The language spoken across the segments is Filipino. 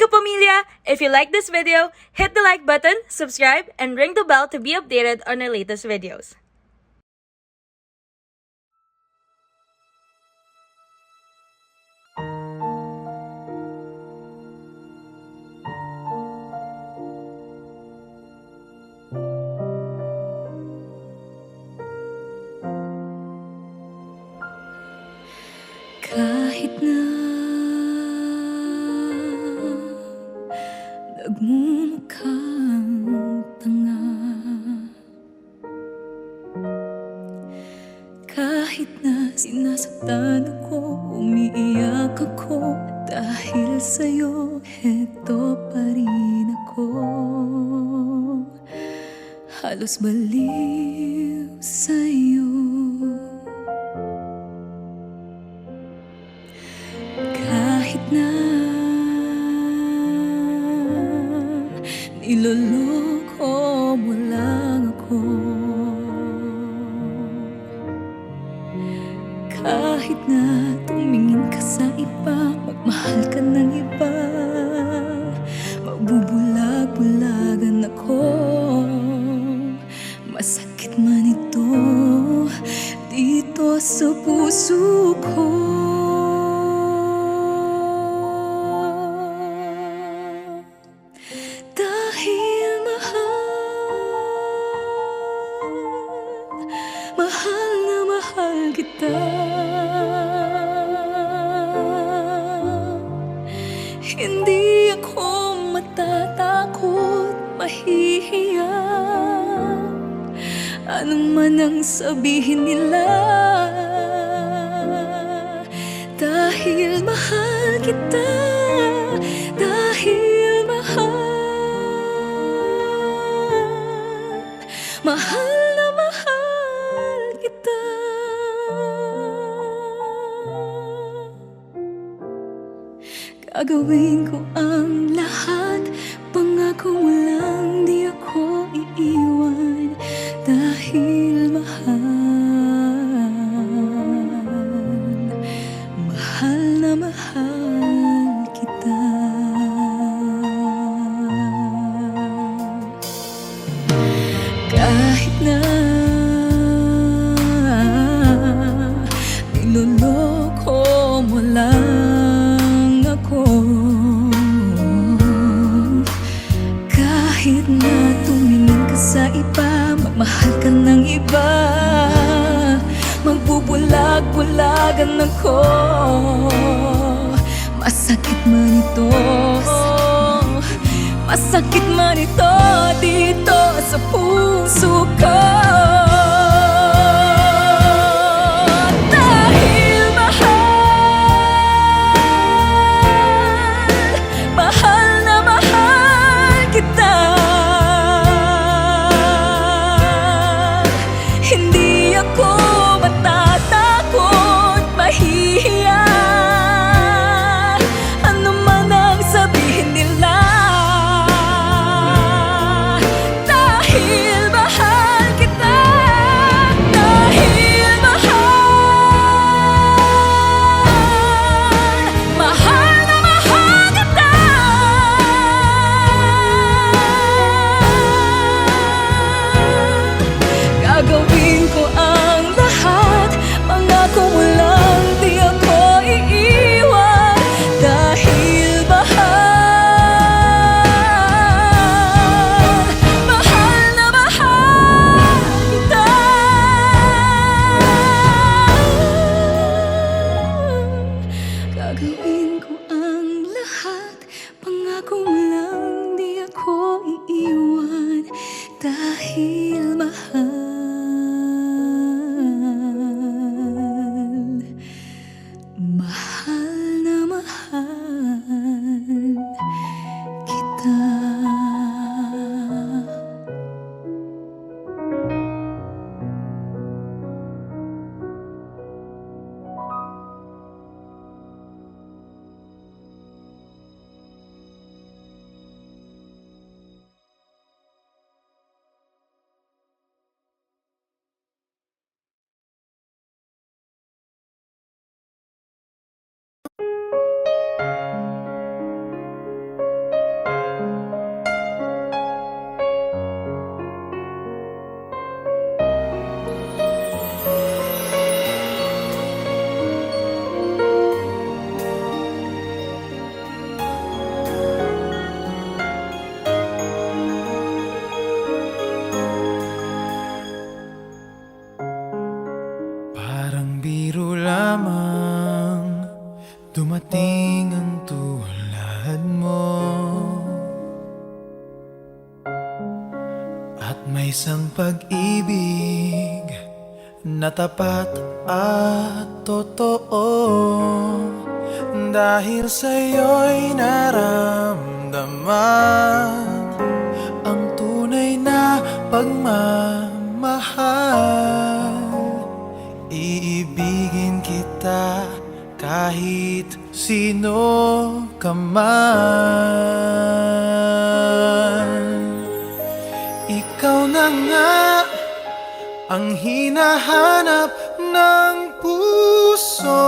Kapamilya! If you like this video, hit the like button, subscribe, and ring the bell to be updated on our latest videos. Kahit na nagmumukhang tanga, kahit na sinasaktan ako, umiiyak ako, dahil sa'yo, heto pa rin ako. Halos baliw sa'yo. Kahit na niloloko mo lang ako, kahit na tumingin ka sa iba, magmahal ka ng iba, magbubulag-bulagan ako. Masakit man ito dito sa puso ko. Mahal na mahal kita. Hindi ako matatakot, mahihiya, anong man ang sabihin nila. Dahil mahal kita, dahil mahal na mahal kita. Gagawin ko ang lahat, pangako mo lang di ako iiwan. Dahil mahal na mahal kita. Kahit na niloloko mo lang ako, kahit na tumingin ka sa iba, magmahal ka ng iba, magbubulag-bulagan ako. Masakit man ito, masakit man ito dito sa puso ko. Dahil mahal na mahal kita. Hindi ako matatakot, mahihiya, ano man ang sabihin nila. Dahil mahal kita, dahil mahal na mahal kita. Gagawin ko ang lahat, pangako mo lang di ako iiwan. Dahil mahal na mahal kita. Gagawin ko ang lahat, pangako mo lang di ako iiwan. Dahil mahal na mahal kita. isang pag-ibig na tapat at totoo. Dahil sa'yo'y naramdaman ang tunay na pagmamahal. Iibigin kita kahit sino ka man. Ikaw na nga ang hinahanap ng puso,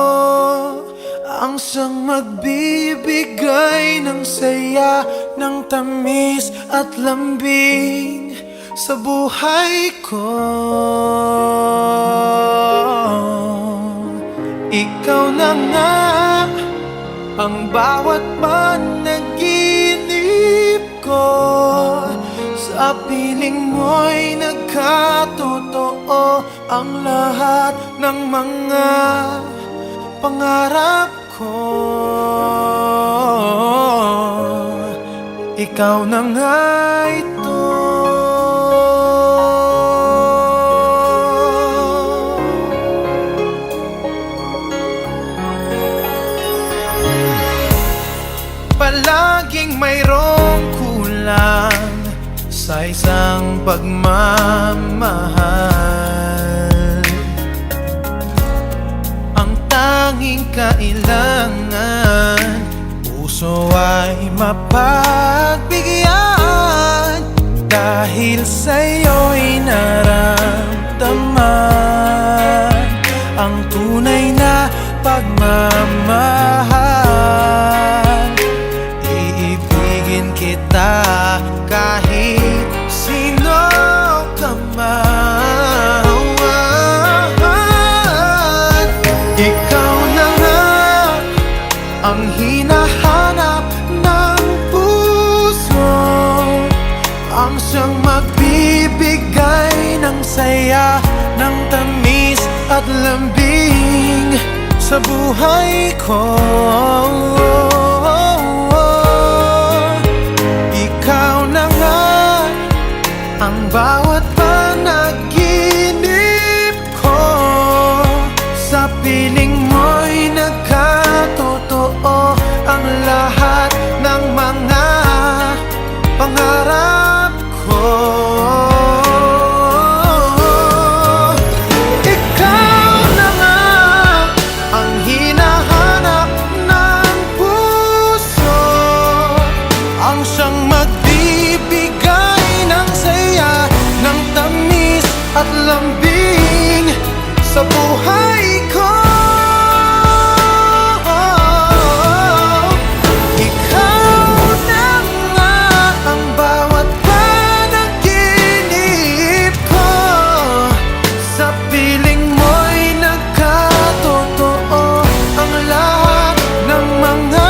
ang siyang magbibigay ng saya, ng tamis at lambing sa buhay ko. Ikaw na nga ang bawat panaginip ko, sa piling mo'y nagkatotoo ang lahat ng mga pangarap ko. Ikaw na nga ito. Palaging mayroong kulang sa isang pagmamahal. Ang tanging kailangan, puso ay mapagbigyan. Dahil sa'yo'y naramdaman ang tunay na pagmamahal. Iibigin kita kahit sino ka man. Ikaw na nga ang hinahanap ng puso, ang siyang magbibigay ng saya, ng tamis at lambing sa buhay ko. Ikaw na nga ang bawat panaginip ko, sa piling mo'y nagkatotoo ang lahat ng mga pangarap ko. Ikaw na nga ang hinahanap ng puso, ang siyang magbibigay ng saya, ng tamis at lambing sa buhay ko. Ikaw na nga ang bawat panaginip ko, sa piling mo'y nagkatotoo ang lahat ng mga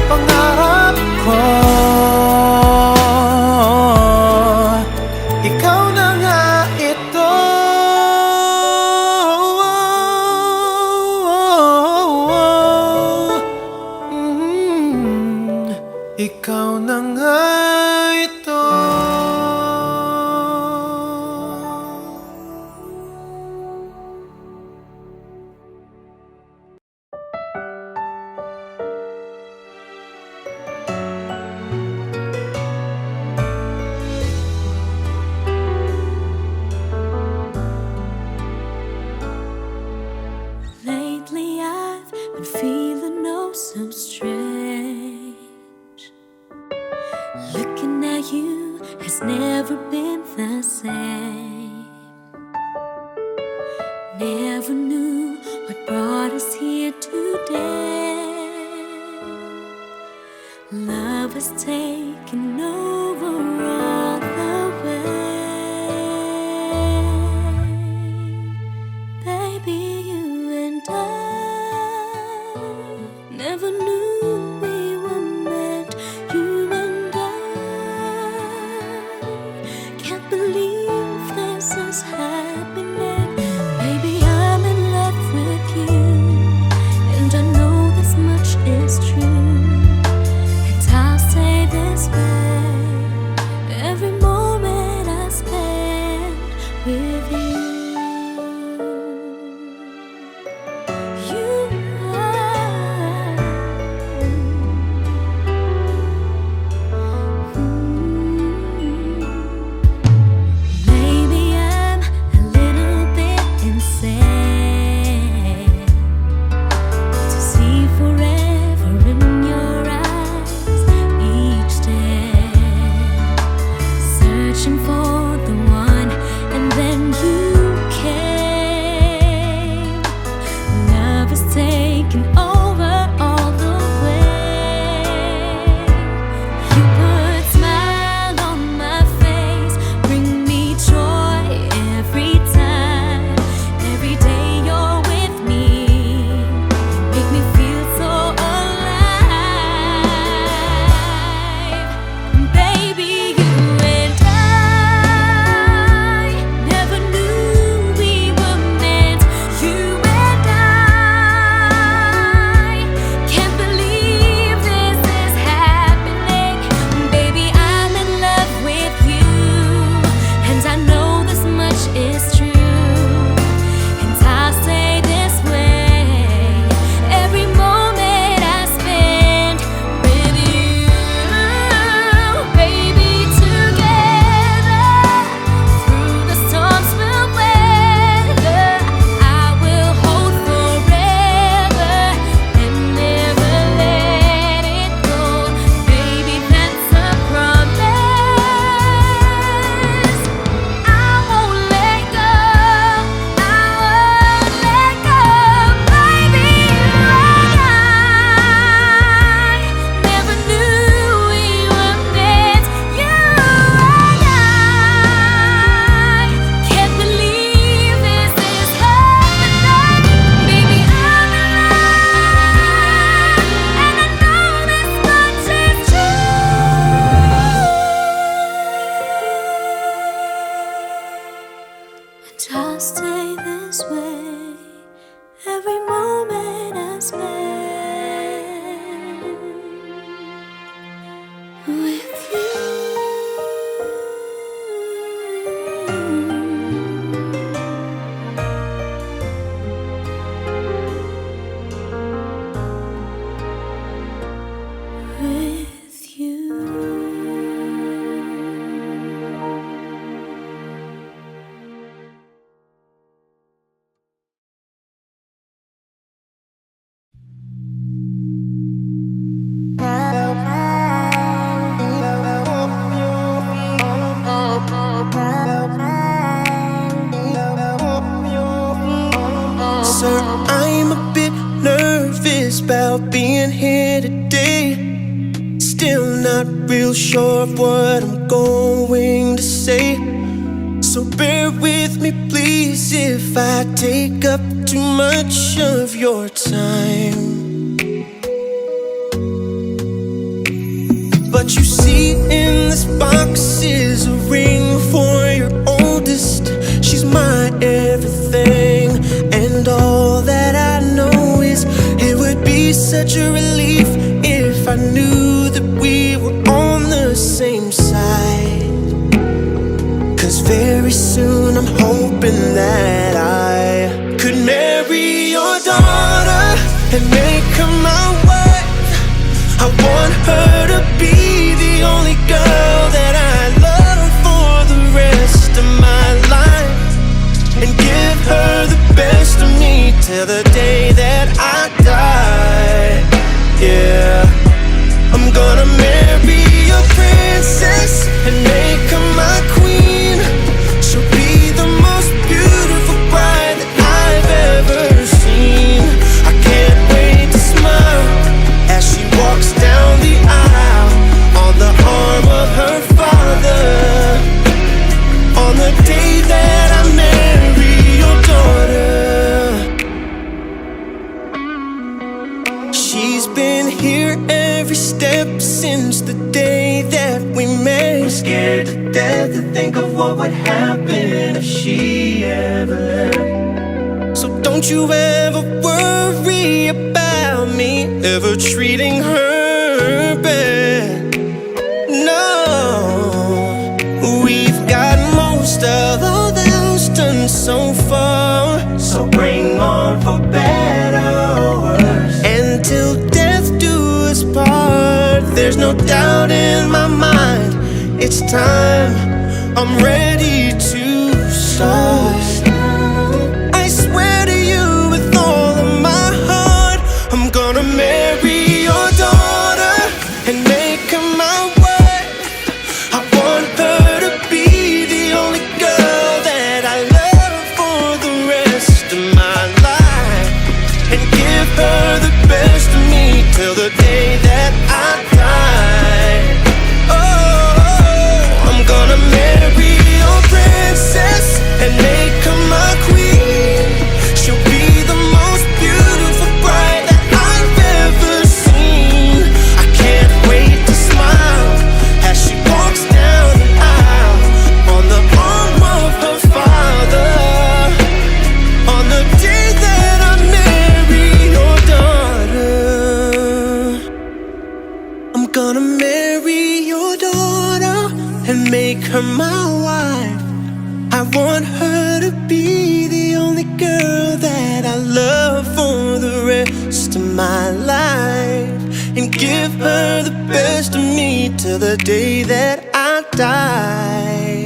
pangarap ko. Ikaw na nga ito. Ikaw na nga ito. Lately I've been feeling oh so strange. Looking at you has never been the same. Never knew what brought us here today. Love has taken over all the way. Baby, you and I never knew we were meant. You and I can't believe this is happening. Baby, I'm in love with you, and I know this much is true. And I'll stay this way about being here today. Still not real sure of what I'm going to say. So bear with me please if I take up too much of your time. But you see in this box is a ring for your oldest. She's my everything, and all that I know is it would be such a relief if I knew that we were on the same side. 'Cause very soon I'm hoping that I could marry your daughter and make her my wife. I want her to be the only girl that I love for the rest of my life, and give her the best of me till the day that I die. Yeah, I'm gonna marry a princess and make her my queen. She'll be the most beautiful bride that I've ever seen. I can't wait to smile as she walks down the aisle on the arm of her father, on the day that I marry your daughter. She's been here every step since the day that we met. I'm scared to death to think of what would happen if she ever left. So don't you ever worry about me ever treating her bad. No, we've got most of all else done so far. So bring on for better or worse, until death do us part. There's no doubt in my mind, it's time, I'm ready to start. I swear to you with all of my heart, I'm gonna marry your daughter and make her my wife. I want her to be the only girl that I love for the rest of my life, and give her the best of me till the day that I die. Oh, I'm gonna marry your princess and make her my queen. She'll be the most beautiful bride that I've ever seen. I can't wait to smile as she walks down the aisle on the arm of her father, on the day that I marry your daughter. I'm gonna marry your daughter and make her my wife. I want her to be the only girl that I love for the rest of my life, and give her the best of me till the day that I die.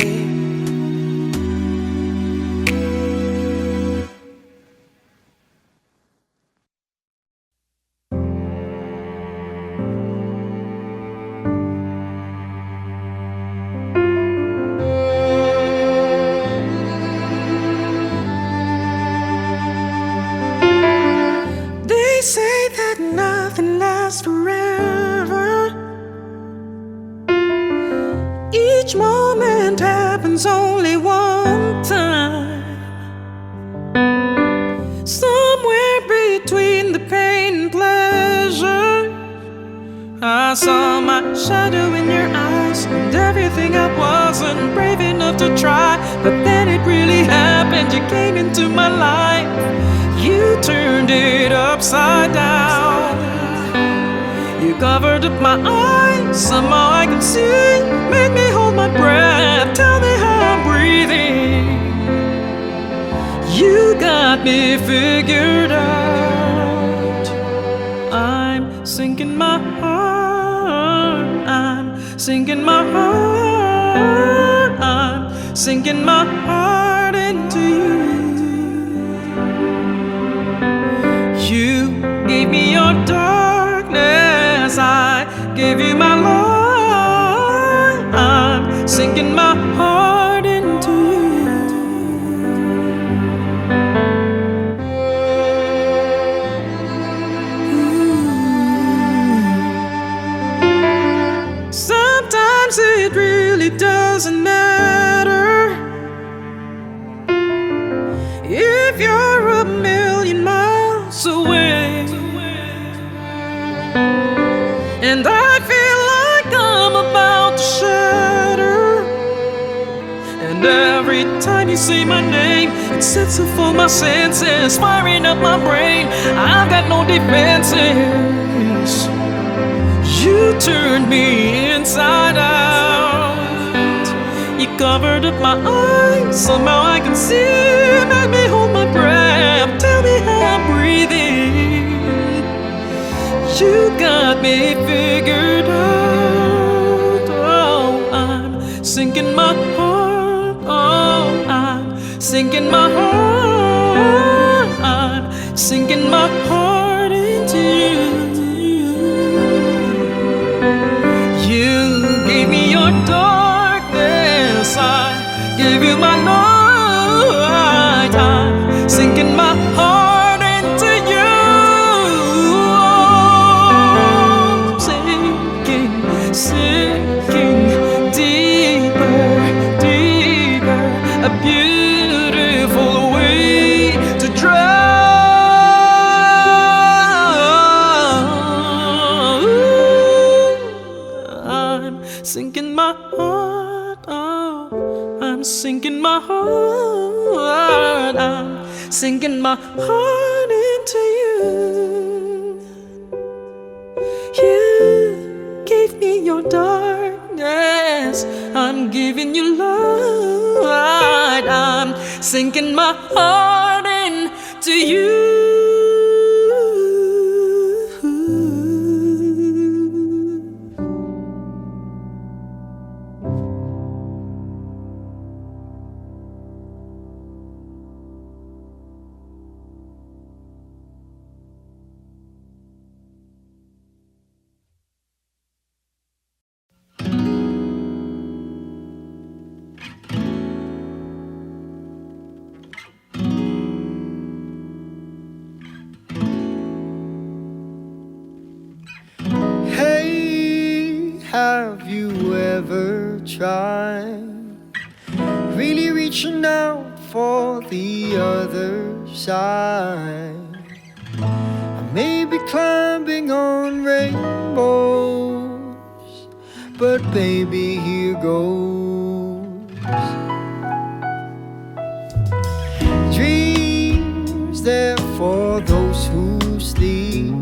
They say that nothing lasts forever. Each moment happens only one time. Somewhere between the pain and pleasure, I saw my shadow in your eyes, and everything I wasn't brave enough to try. But then it really happened, you came into my life. You turned it upside down. You covered up my eyes, somehow I can see. Make me hold my breath, tell me how I'm breathing. You got me figured out. I'm sinking my heart, I'm sinking my heart, I'm sinking my heart into you. You gave me your darkness, I gave you my light. I'm sinking my heart into you. Ooh. sometimes it really doesn't matter if you're a million miles away. And I feel like I'm about to shatter. And every time you say my name, it sets off all my senses, firing up my brain. I've got no defenses. You turned me inside out. You covered up my eyes, somehow I can see. Made me hold my breath, tell me how I'm breathing. You got me figured out. Oh, I'm sinking my heart. Oh, I'm sinking my heart. I'm sinking my heart into you. You gave me your darkness, I gave you my light. I'm sinking my heart into you. Sinking deeper, deeper, a beautiful way to drown. I'm sinking my heart, oh, I'm sinking my heart, I'm sinking my heart into you. You gave me your darkness, I'm giving you light. I'm sinking my heart into you. Have you ever tried really reaching out for the other side? I may be climbing on rainbows, but baby, here goes. Dreams there for those who sleep.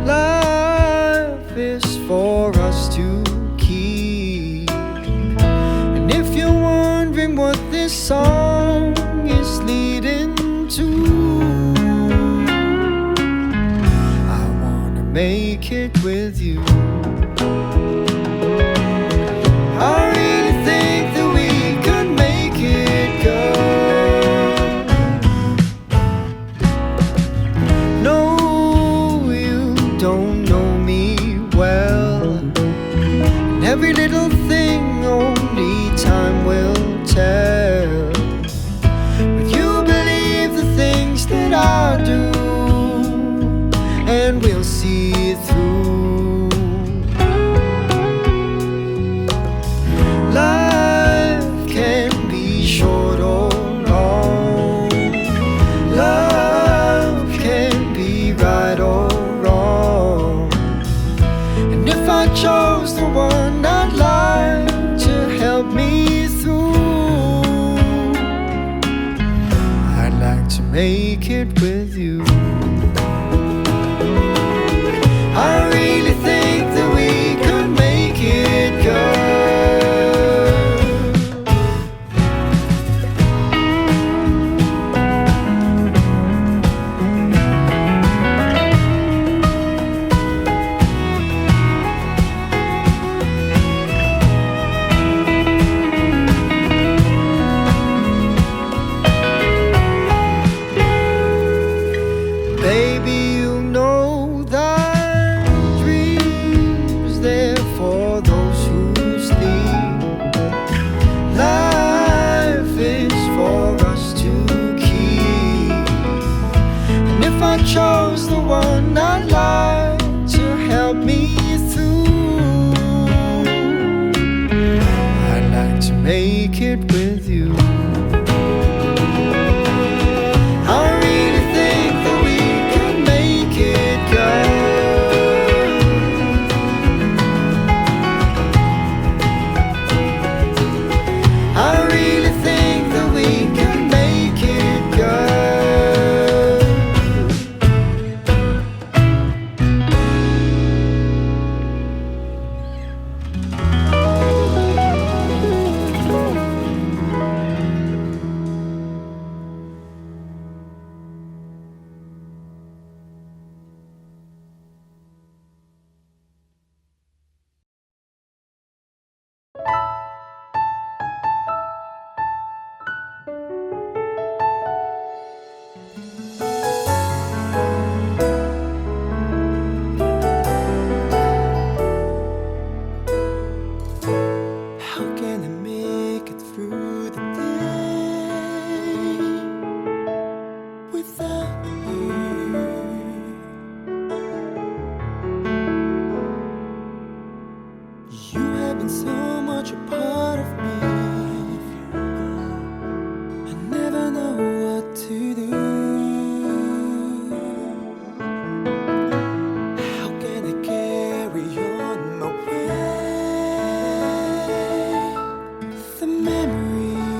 Life is for us to keep. And if you're wondering what this song is leading to, I wanna make it with you. I really think that we could make it, girl. No, you don't know me well, and every little thing only time will tell. But you believe the things that I do, and we'll see it through. Life can be short or long. Love can be right or wrong. And if I chose the one I'd like to help me through, I'd like to make it with you. I really think that we could make it, girl. make it with you. I really think that we can make it, girl. I really think that we can make it, girl. How can I make it through the day without you? You have been so much a part of me. I never know what to do. How can I carry on my way? The memories,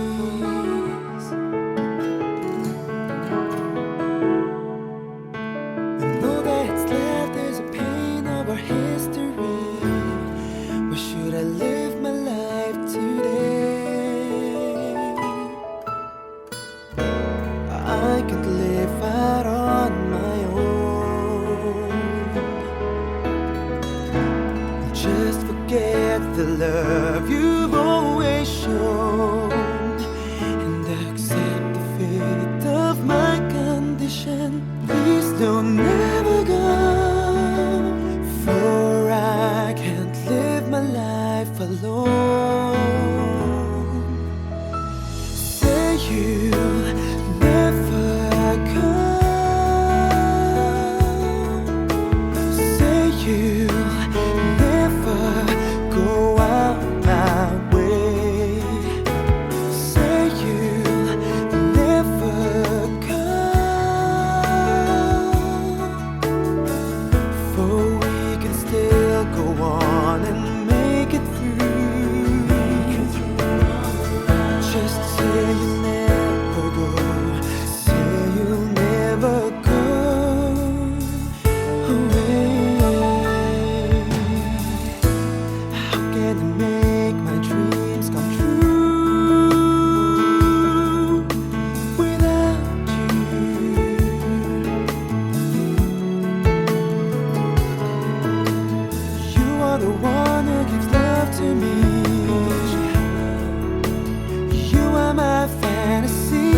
and all that's left is a pain of our history. Where should I live my life today? I can't live out on my own. Just forget the love you've always shown, and accept the fate of my condition. Please don't ever go, for I can't live my life alone. Say you'll never come. Say you'll never go out my way. Say you'll never come, for we can still go on and make it through. Just say you'll never go. Say you'll never go away. How can I make my dreams come true without you? You are the one who gives love to me. You are my fantasy.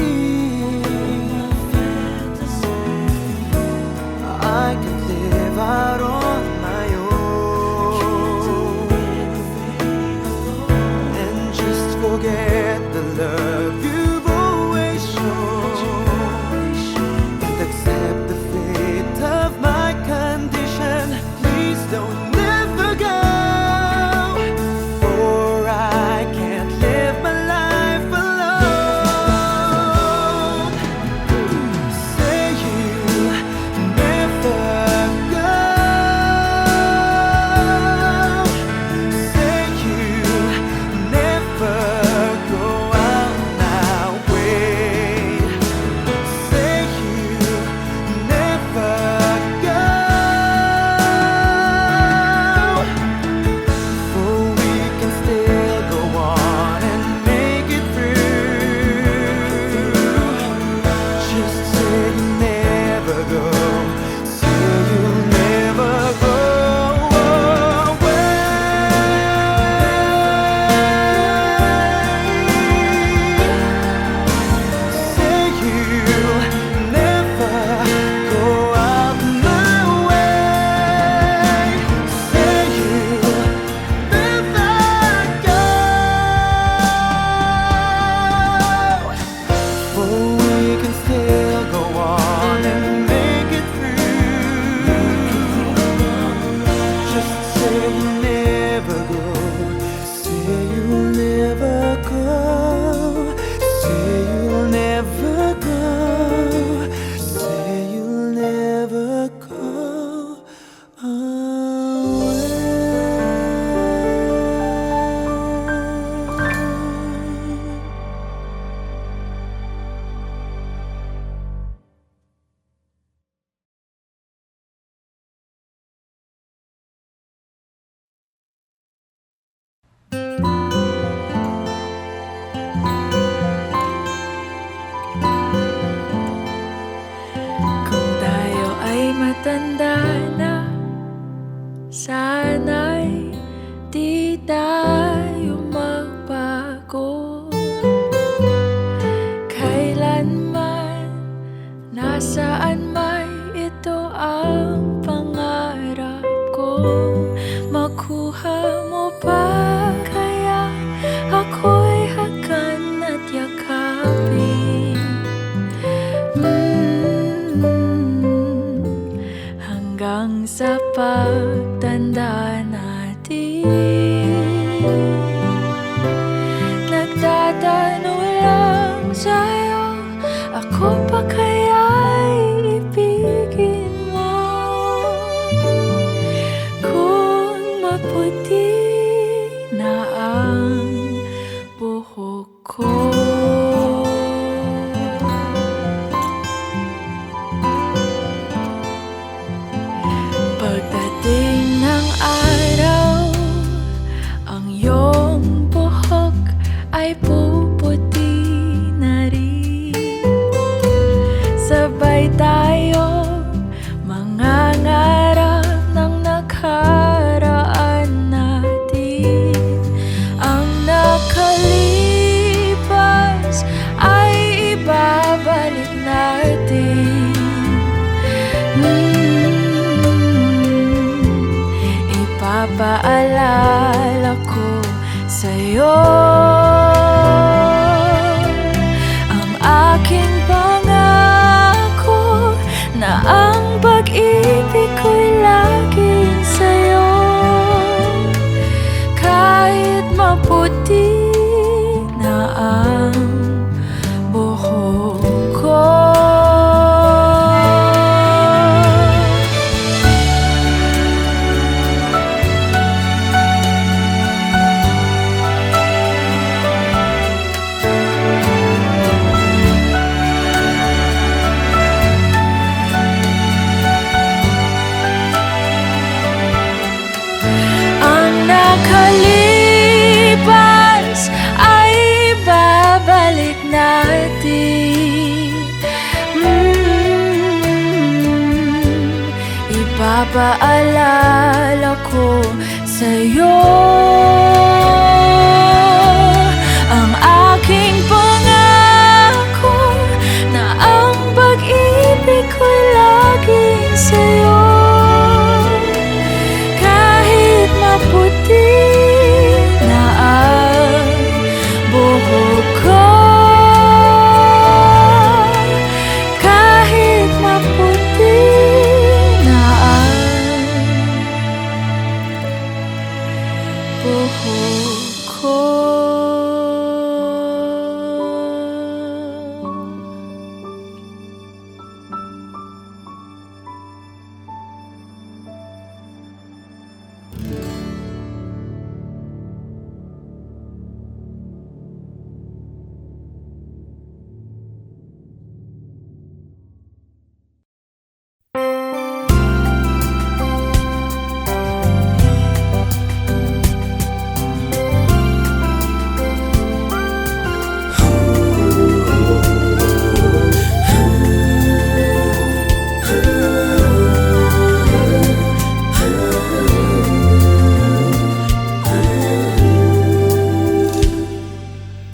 I can live out on my own and just forget the love you've always shown, and accept the fate of my condition. Please don't ever go, for ay di tayo magbago. Kailanman, nasaan may ito ang pangarap ko. Makuha mo ba kaya ako'y hakan at yakapin? Hanggang sa pagtanda natin, nagtatanong lang sa'yo, ako pa kaya'y ibigin mo? Kung maputi na ang buhok ko. Pagdating ng araw, ang iyong buhok ay puputi na rin. Sabay tayo mangangarap ng nakaraan natin. Ang nakalipas ay ibabalik natin. Ipapaalala ko sa'yo ang aking pangako na ang pag-ibig ko'y laging sa'yo. Kahit maputi na ang buhok ko. Nakalipas ay babalik natin. Ipapaalala ko sa'yo ang aking pangako na ang pag-ibig ko'y laging sa'yo. Kahit maputi na ang buhok ko, kahit maputi na ang buhok ko.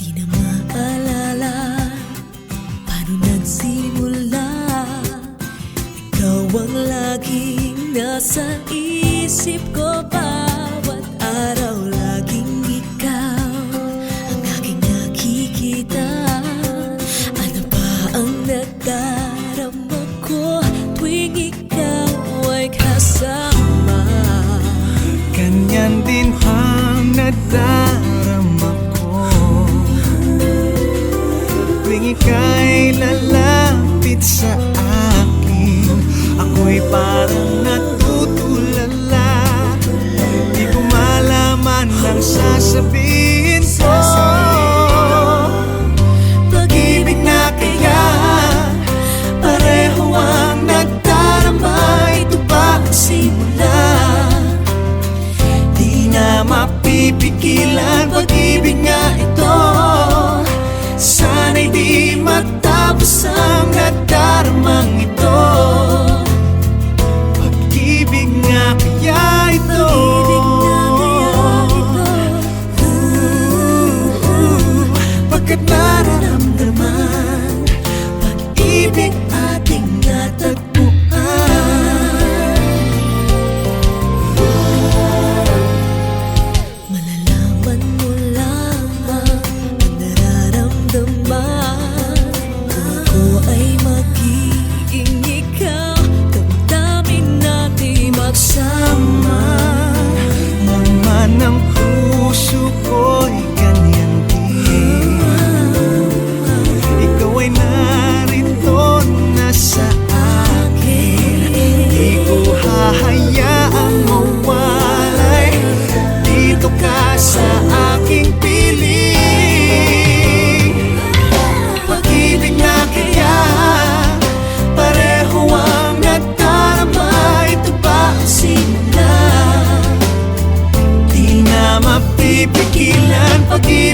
Di na maalala paano nagsimula. Ikaw ang laging nasa isip ko. Bawat araw laging ikaw ang aking nakikita. Ano ba ang nadarama ko tuwing ikaw ay kasama? Ganyan din ang nadarama ko tuwing ika'y lalapit sa akin. Ako'y parang natutulala, di ko malaman ang sasabihin ko. Pag-ibig na kaya pareho ang nadarama. Ito ba ang simula? Di na mapipigilan pag-ibig nga ito. Sana'y di matapos ang nadaramang ito. Pag-ibig nga kaya ito. Pag-ibig nga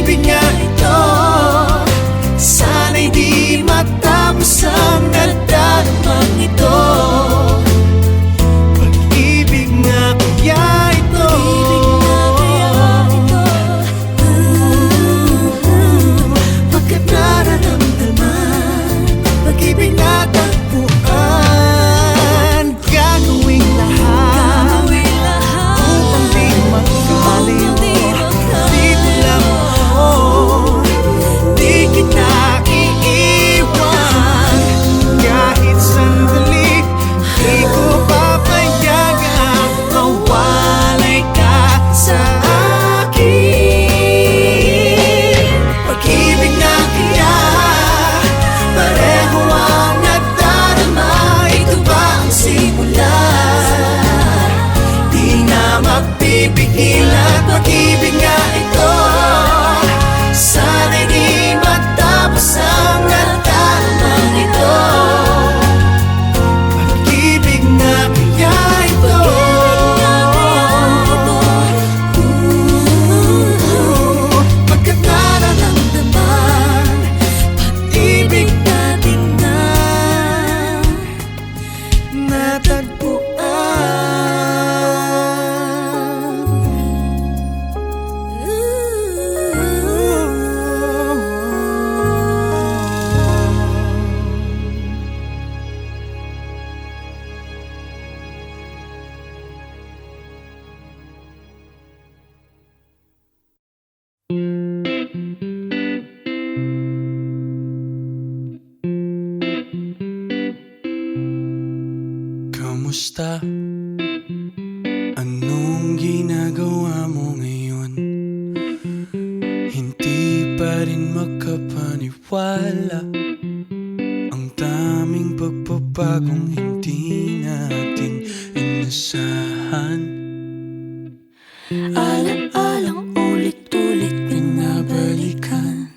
Pag-ibig nga ito, sana'y di matapos ang nagdaramang ito. Pag-ibig nga kaya ito, pagkat nararamdaman, pag-ibig na tagpuan. Gagawing lahat upang di magkaliw. Dito lang ako, di kita iiwan. Kahit sandali, di ko papayagang mawalay ka sa akin. Pag-ibig na kaya, pareho ang nagdarama. Ito ba ang simula? Di na mapipigilan. Pag-ibig nga ito, sana'y di matapos ang nagdaramang ito. Pag-ibig nga kaya ito, pagkat nararamdaman, pag-ibig natin na Kamusta? Anong ginagawa mo ngayon? Hindi pa rin makapaniwala ang daming pagbabagong hindi natin inasahan. Alang-alang ulit-ulit pinabalikan.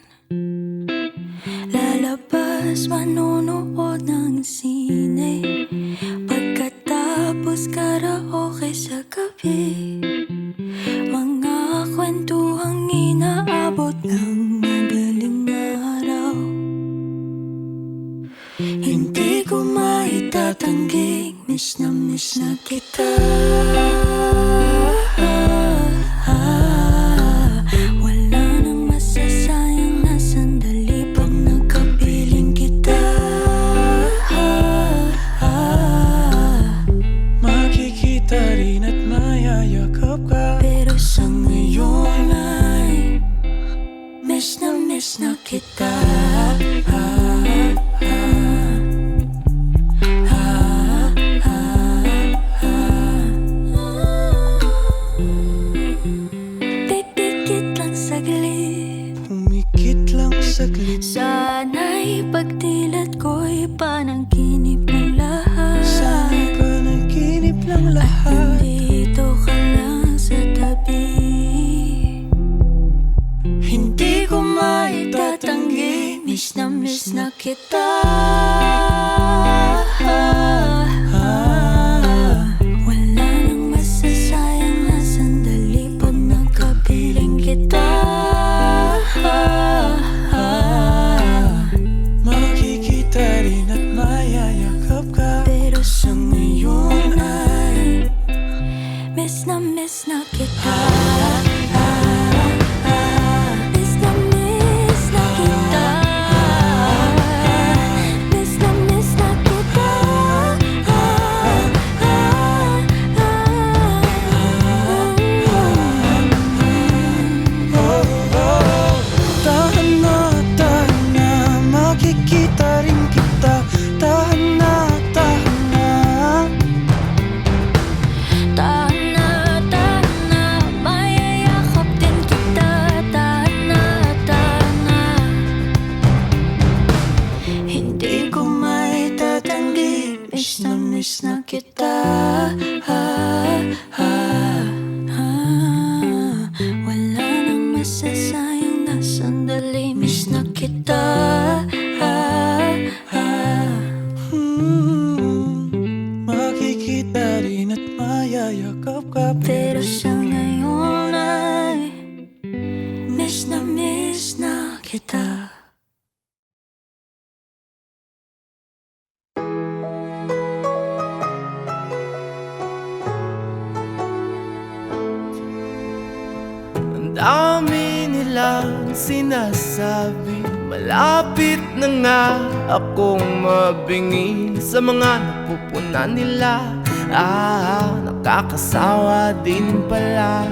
Lalabas, manonood ng sine. Pagkatapos karaoke sa gabi. Mga kwentuhang inaabot ng madaling araw. Hindi ko maitatanggi, miss na kita. Wala nang masasayang na sandali pag nagkapiling kita. Makikita rin at mayayakap ka. Pero sa ngayon ay miss na kita. Pipikit lang saglit, Pumikit lang saglit. sana'y pagdilat ko'y panaginip ng lahat. Sa'y panaginip lang At lahat. nandito ka lang sa tabi. Hindi ko maitatanggi, miss na kita. Wala nang masasayang na sandali pag nagkapiling kita. Makikita rin at mayayakap ka. Pero sa ngayon ay miss na kita. Miss na kita. Miss na kita. Tahan na, makikita rin kita. Tahan na. Tahan na, mayayakap din kita. Tahan na. Hindi ko maitatanggi, miss na kita. Wala nang masasayang na sandali, miss na kita. Makikita rin at mayayakap ka. Pero sa ngayon ay miss na kita. Ang dami nilang sinasabi, malapit na nga akong mabingi sa mga napupunan nila. Nakakasawa din pala.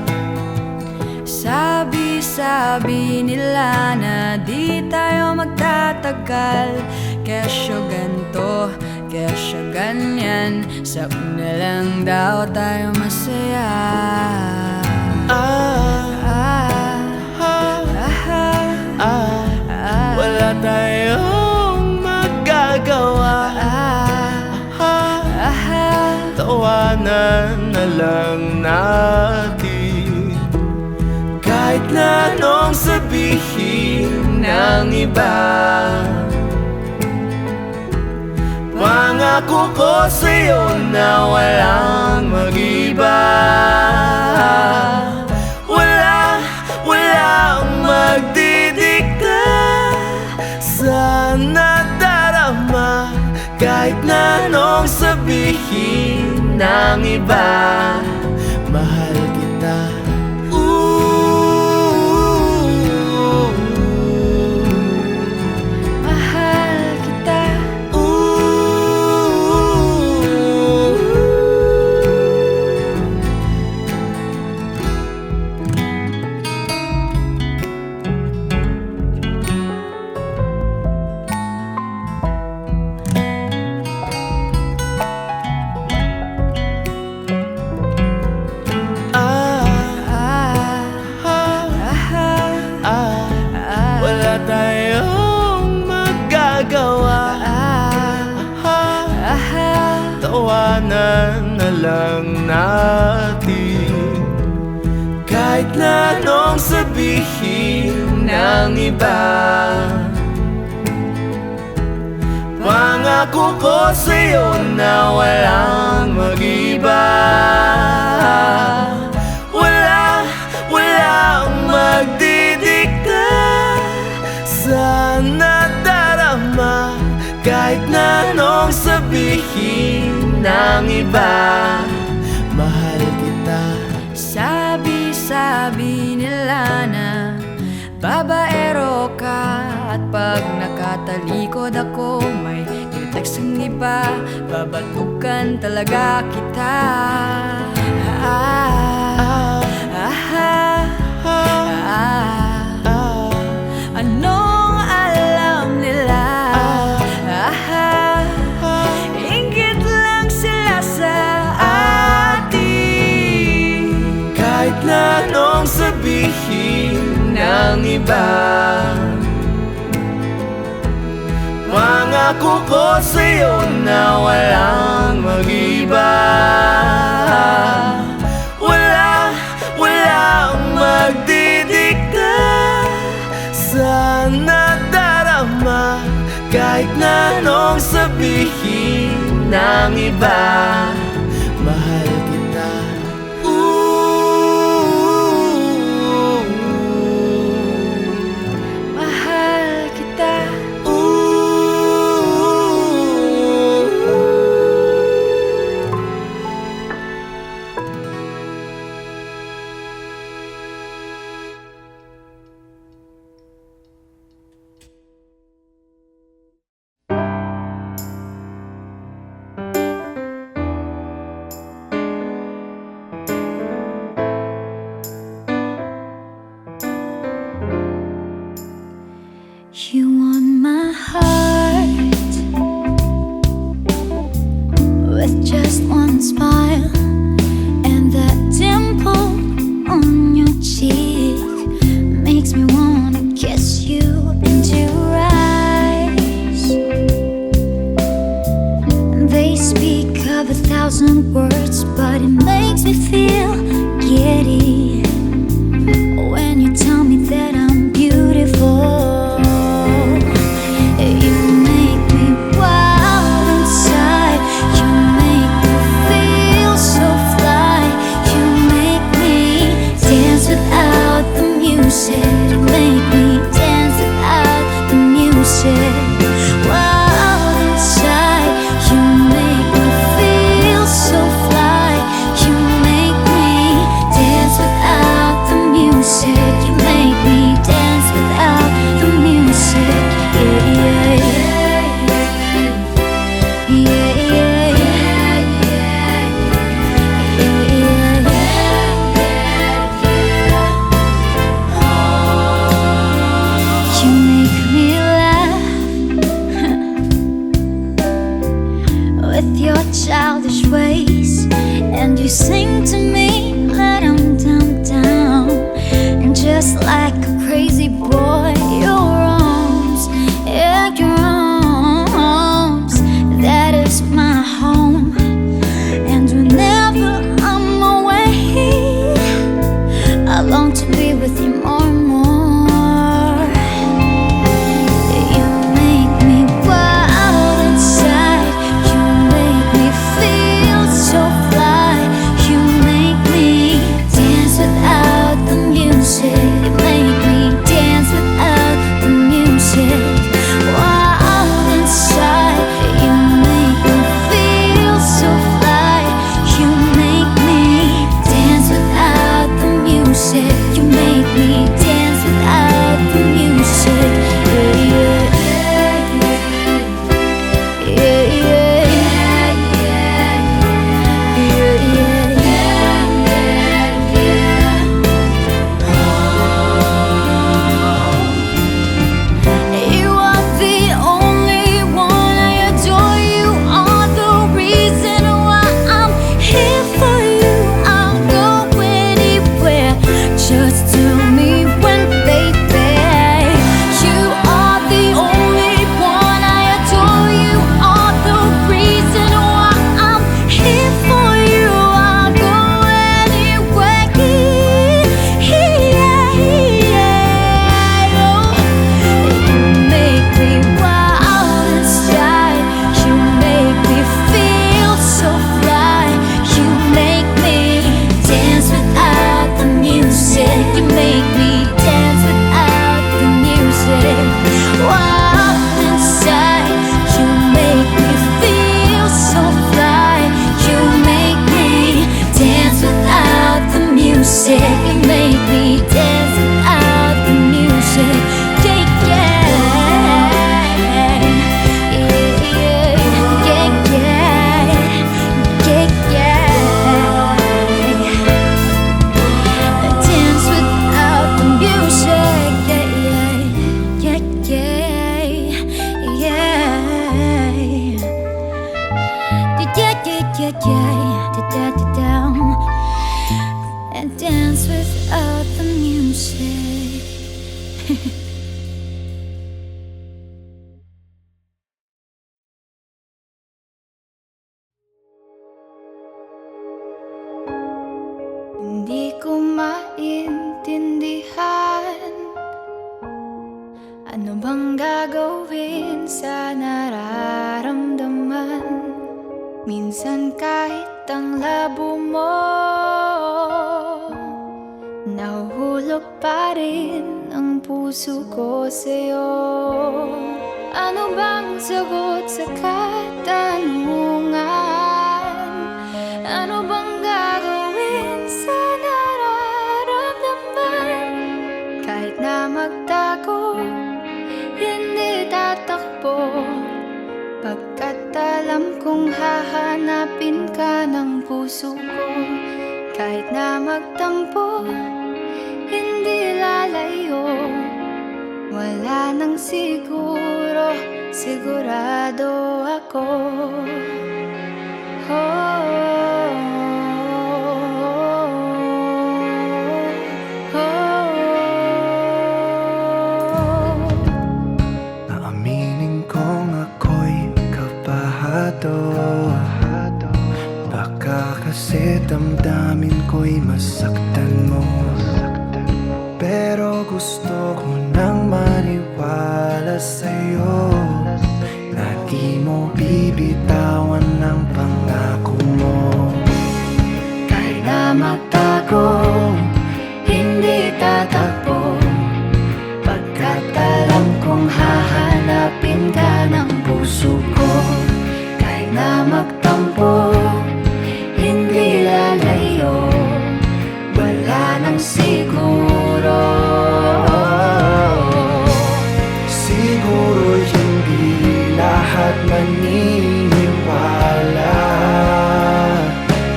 Sabi nila na di tayo magtatagal, kesyo ganto, kesyo ganyan, sa una lang daw tayo masaya. Wala tayong magagawa, tawanan na lang natin. Kahit na anong sabihin ng iba, pangako ko sa'yo na walang mag-iba. Walang magdidikta sa nadarama, kahit na anong sabihin ng iba. Mahal kita. Mahal kita. Wala tayong magagawa, tawanan na lang natin. Kahit na anong sabihin ng iba, pangako ko sa'yo na walang mag-iba. Walang magdidikta sa nadarama, kahit na anong sabihin ng iba. Mahal kita. Sabi nila na babaero ka, at pag nakatalikod ako may text ang iba, babatukan talaga kita. Anong alam nila? Inggit lang sila sa atin. Kahit na anong sabihin ng iba, pangako ko sa'yo na walang mag-iba. Walang magdidikta sa nadarama, kahit na anong sabihin ng iba. Mahal kita. Mahal kita. You won my heart with just one smile, and that dimple on your cheek makes me wanna kiss you into your eyes. They speak of 1,000 words, but it makes me feel giddy when you tell me that I'm beautiful. Make me dance without with you more and more. You make me wild inside. You make me feel so fly. You make me dance without the music. You make me dance without the music. Wild inside. You make me feel so fly. You make me dance without the music. You make me dance without the music. Yeah, yeah, yeah, You are the only one. I adore you. Are the reason why I'm here for you. I'll go anywhere. Just tell me when, baby. You are the only one. I adore you. Are the reason why I'm here for you. I'll go anywhere. You make me wild inside. You make me feel so fly. You make me dance without the music. You make me dance without the music. Wild inside. You make me feel so fly. You make me dance without the music. You make me dance without the music. Yeah, yeah. Dance without the music. And dance without the music. Hindi ko maintindihan ano bang gagawin sa nararamdaman. Minsan kahit ang labo mo, nahuhulog pa rin ang puso ko sa'yo. Ano bang sagot sa katanungan? Ano bang gagawin sa nararamdaman? Kahit na magtago, hindi tatakbo. Pagkat alam kong hahanapin ka ng puso ko. Kahit na magtampo, hindi lalayo. Wala nang siguro, sigurado ako. Aaminin kong ako'y kabahado. Baka kasi damdamin ko'y masaktan mo. Pero gusto ko nang maniwala sa'yo na di mo bibitawan ang pangako mo. Kahit na magtago, hindi tatakbo. Pagkat alam kong hahanapin ka ng puso ko. Kahit na magtampo, hindi lalayo. Wala nang siguro. Siguro hindi lahat maniniwala,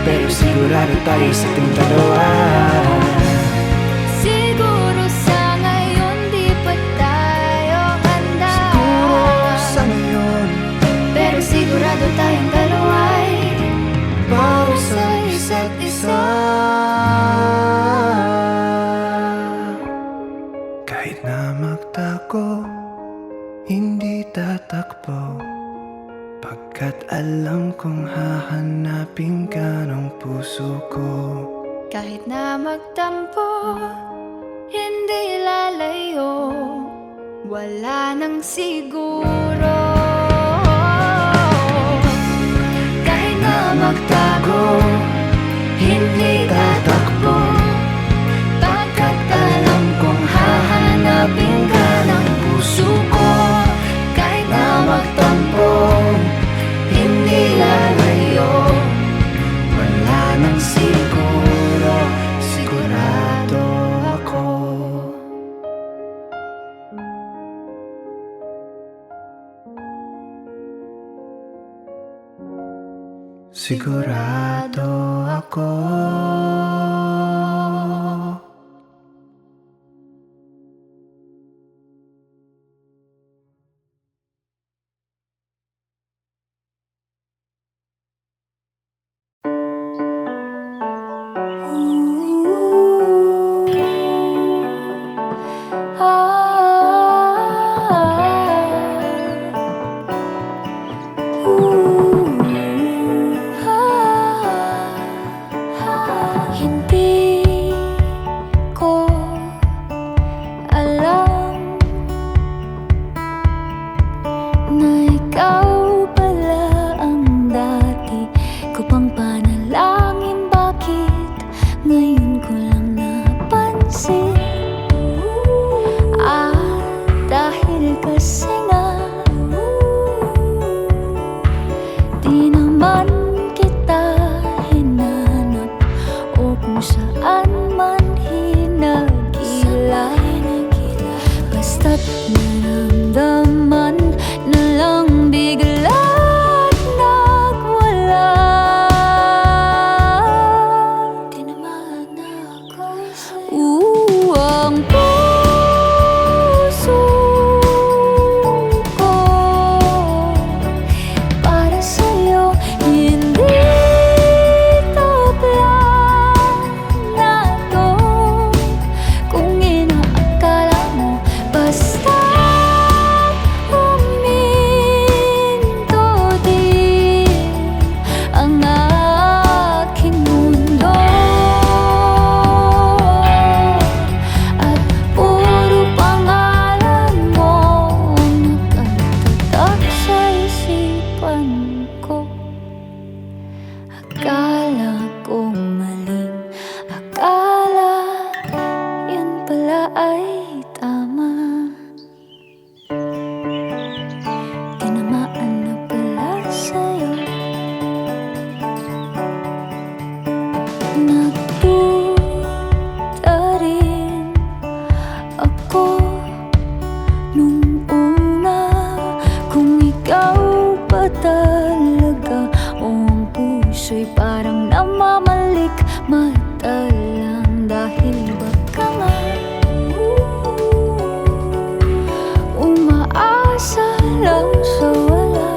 pero sigurado tayo sa ating dalawa. Siguro sa ngayon di pa tayo handa. Siguro sa ngayon, pero sigurado tayong dalawa'y para sa isa't isa. Kahit na magtago, hindi tatakbo. Pagkat alam kong hahanapin ka ng puso ko. Kahit na magtampo, wala nang siguro. Kahit na magtago, hindi tatakbo, pagkat alam kong hahanapin ka ng puso ko. Kahit na magtampo, hindi lalayo, wala nang siguro, sigurado ako. Sigurado ako. Hindi ko alam na ikaw pala ang dati ko pang panalangin. Bakit ngayon ko lang napansin? Dahil kasi nga di naman kita hinanap o kung saan man hinagilay. Basta't naramdaman na lang bigla't nagwala. Tinamaan ako sa'yo. Ang puso ko para sa'yo, hindi to planado. Kung inaakala mo basta't huminto din ang aking mundo, at puro pangalan mo nakatatak sa isipan ko. Akala ko maling akala, yun pala ay tama. Tinamaan na pala sa'yo. Nagduda rin ako nung una kung ikaw ba talaga, o ang puso'y parang namamalik mata lang. Dahil baka nga umaasa lang sa wala,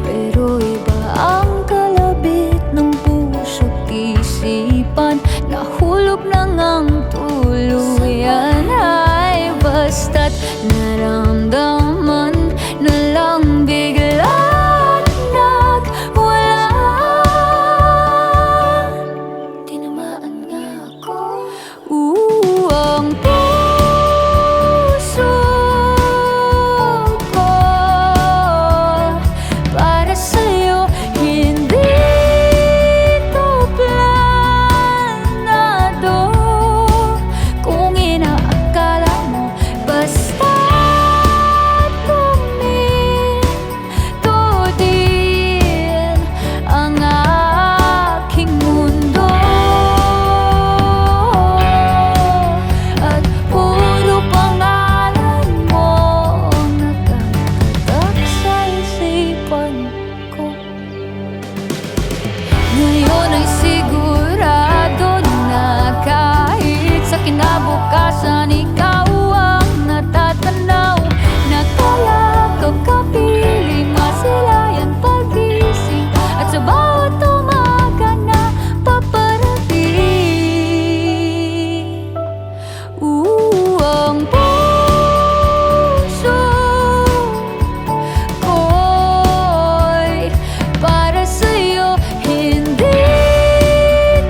pero iba ang kalabit ng puso't isipan. Nahulog na ngang tuluyan, ay basta't naramdaman na lang bigla't nagwala. Tinamaan nga ako. Ang puso ko para sa'yo, hindi to planado. Kung inaakala mo basta't huminto din ang aking mundo, at puro pangalan mo nakatatak sa isipan ko. Ngayon ay sigurado na kahit sa kinabukasan ikaw ang natatanaw, na kaya kapiling masilayan pagising, at sa bawat umaga na paparating. Ang puso ko'y para sa'yo, hindi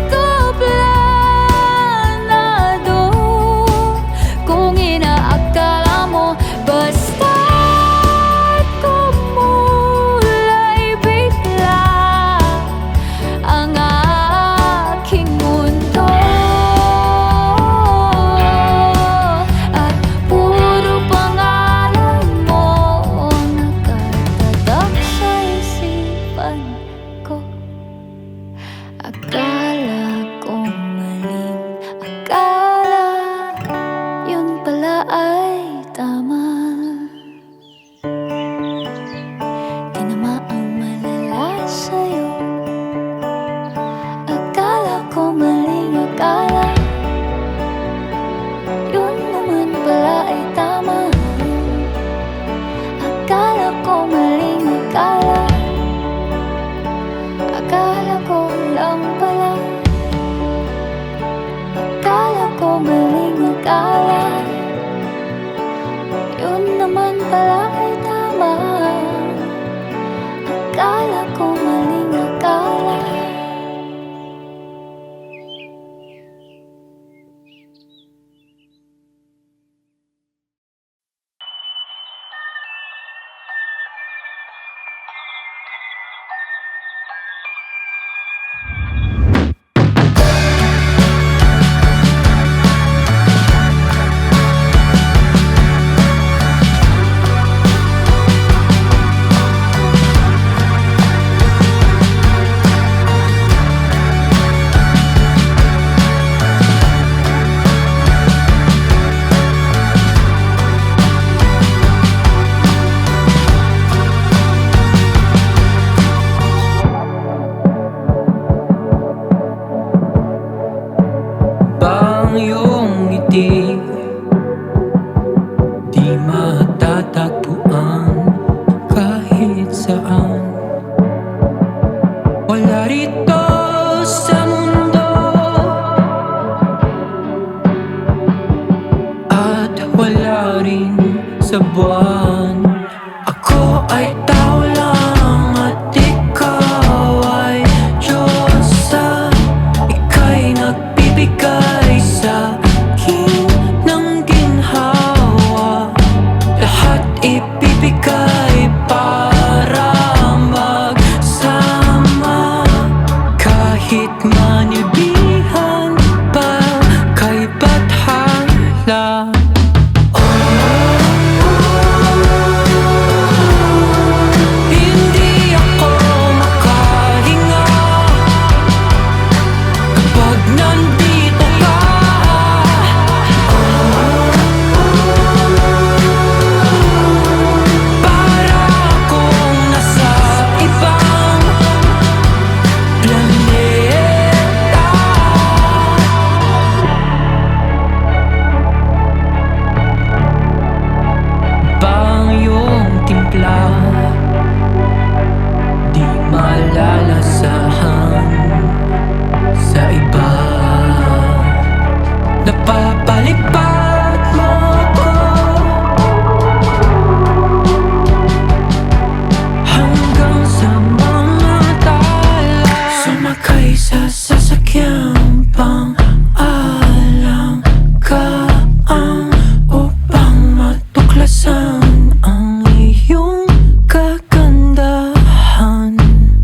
to planado. Kung akala yun naman pala ay tama. Akala ko maling akala. Bang iyong ngiti di matatagpuan kahit saan. Wala rito sa mundo at wala rin sa buwan. Ako ay tao lang at ikaw ay Diyosa. Ika'y nagbibigay sa akin ng ginhawa. Lahat ibibigay para magsama. Kahit manilbihan pa kay bathala. Hindi ako makahinga kapag nandito ka. Para akong nasa ibang planeta. Bang iyong timpla di malalasahan sa iba. Napapalipat mo ako hanggang sa mga tala. Sumakay sa sasakyang pang alam ka upang matuklasan ang iyong kagandahan.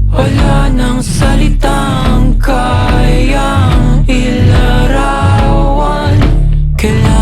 Wala nang salitang kayang ilarawan. Kailangan